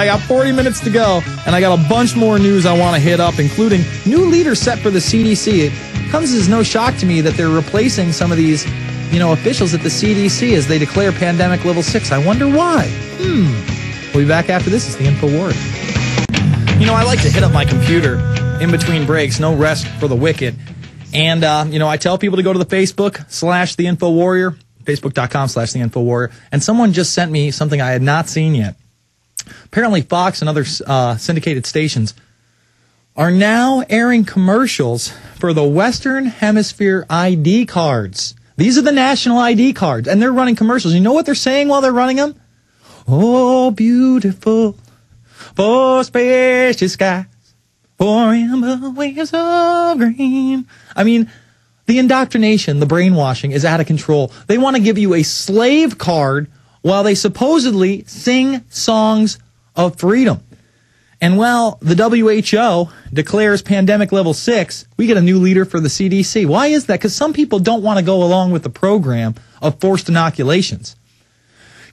I got 40 minutes to go, and I got a bunch more news I want to hit up, including new leaders set for the CDC. It comes as no shock to me that they're replacing some of these, officials at the CDC as they declare pandemic level 6. I wonder why. We'll be back after this. It's the Infowarrior. I like to hit up my computer in between breaks. No rest for the wicked. And, I tell people to go to the Facebook/The Infowarrior, Facebook.com/The Infowarrior. And someone just sent me something I had not seen yet. Apparently Fox and other syndicated stations are now airing commercials for the Western Hemisphere ID cards. These are the national ID cards, and they're running commercials. You know what they're saying while they're running them? Oh, beautiful, for spacious skies, for amber waves of green. I mean, the indoctrination, the brainwashing is out of control. They want to give you a slave card while they supposedly sing songs of freedom. And while the WHO declares pandemic level 6, we get a new leader for the CDC. Why is that? Because some people don't want to go along with the program of forced inoculations.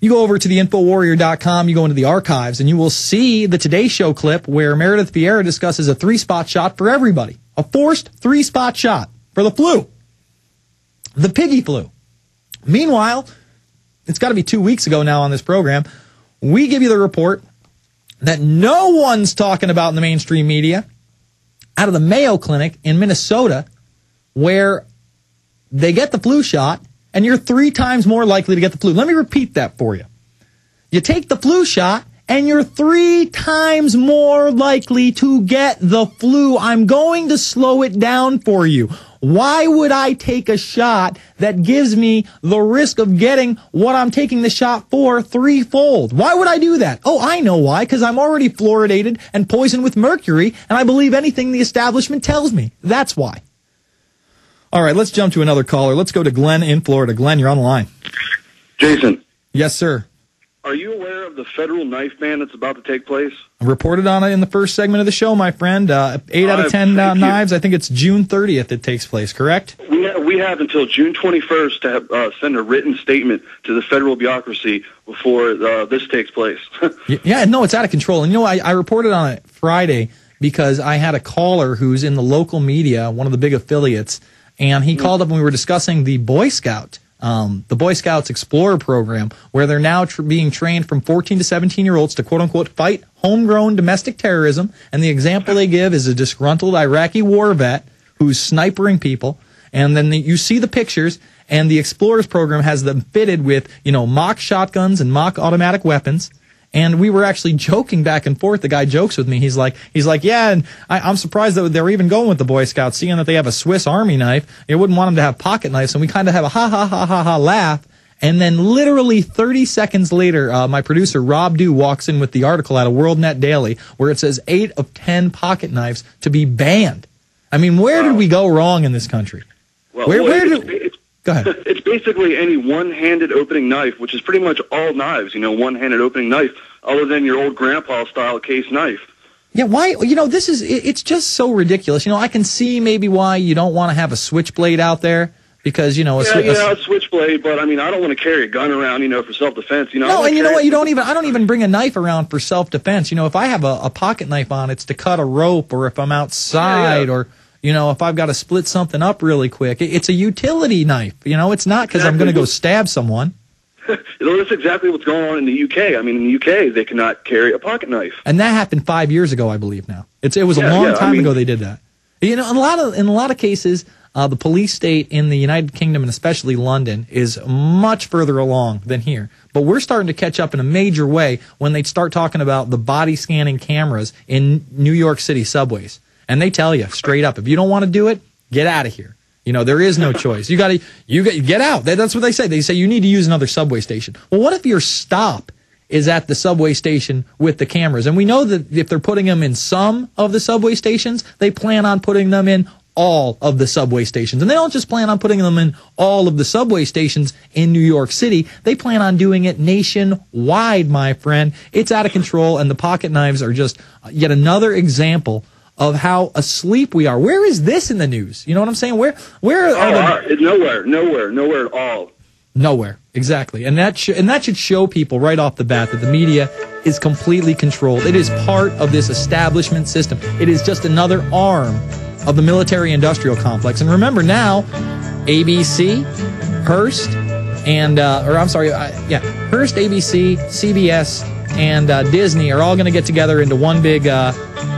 You go over to the Infowarrior.com, you go into the archives, and you will see the Today Show clip where Meredith Vieira discusses a 3-spot shot for everybody. A forced 3-spot shot for the flu. The piggy flu. Meanwhile, it's got to be 2 weeks ago now on this program, we give you the report that no one's talking about in the mainstream media out of the Mayo Clinic in Minnesota, where they get the flu shot and you're 3 times more likely to get the flu. Let me repeat that for you. You take the flu shot and you're 3 times more likely to get the flu. I'm going to slow it down for you. Why would I take a shot that gives me the risk of getting what I'm taking the shot for 3-fold? Why would I do that? Oh, I know why, because I'm already fluoridated and poisoned with mercury, and I believe anything the establishment tells me. That's why. All right, let's jump to another caller. Let's go to Glenn in Florida. Glenn, you're on the line. Jason. Yes, sir. Are you aware of the federal knife ban that's about to take place? I reported on it in the first segment of the show, my friend. 8 out of 10 knives. I think it's June 30th it takes place, correct? We have until June 21st to send a written statement to the federal bureaucracy before this takes place. Yeah, no, it's out of control. And I reported on it Friday because I had a caller who's in the local media, one of the big affiliates, and he called up and we were discussing the Boy Scouts Explorer program, where they're now being trained from 14 to 17-year-olds to, quote-unquote, fight homegrown domestic terrorism. And the example they give is a disgruntled Iraqi war vet who's snipering people. And then you see the pictures, and the Explorers program has them fitted with, mock shotguns and mock automatic weapons. And we were actually joking back and forth. The guy jokes with me. He's like, yeah, and I'm surprised that they're even going with the Boy Scouts, seeing that they have a Swiss Army knife. You wouldn't want them to have pocket knives. And we kind of have a ha laugh. And then literally 30 seconds later, my producer, Rob Dew, walks in with the article out of WorldNet Daily where it says 8 of 10 pocket knives to be banned. I mean, where did we go wrong in this country? Well, Go ahead. It's basically any one-handed opening knife, which is pretty much all knives, one-handed opening knife, other than your old grandpa-style case knife. Yeah, why? It's just so ridiculous. I can see maybe why you don't want to have a switchblade out there because, a switchblade, but I don't want to carry a gun around, for self-defense. No, and you know what? I don't even bring a knife around for self-defense. If I have a pocket knife on, it's to cut a rope, or if I'm outside, or if I've got to split something up really quick. It's a utility knife. It's not because I'm going to go stab someone. That's exactly what's going on in the UK. In the UK, they cannot carry a pocket knife. And that happened 5 years ago, I believe now. It was a long time ago they did that. In a lot of cases, the police state in the United Kingdom, and especially London, is much further along than here. But we're starting to catch up in a major way when they start talking about the body scanning cameras in New York City subways. And they tell you straight up, if you don't want to do it, get out of here. There is no choice. You get out. That's what they say. They say you need to use another subway station. Well, what if your stop is at the subway station with the cameras? And we know that if they're putting them in some of the subway stations, they plan on putting them in all of the subway stations. And they don't just plan on putting them in all of the subway stations in New York City. They plan on doing it nationwide, my friend. It's out of control, and the pocket knives are just yet another example of how asleep we are. Where is this in the news? You know what I'm saying? Where are nowhere at all. Nowhere, exactly. And that should show people right off the bat that the media is completely controlled. It is part of this establishment system. It is just another arm of the military-industrial complex. And remember now, ABC, Hearst, and Hearst, ABC, CBS, and Disney are all going to get together into one big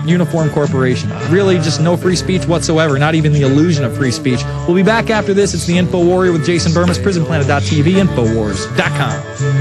uniform corporation. Really just no free speech whatsoever, not even the illusion of free speech. We'll be back after this. It's the Infowarrior with Jason Bermas, prisonplanet.tv, Infowars.com.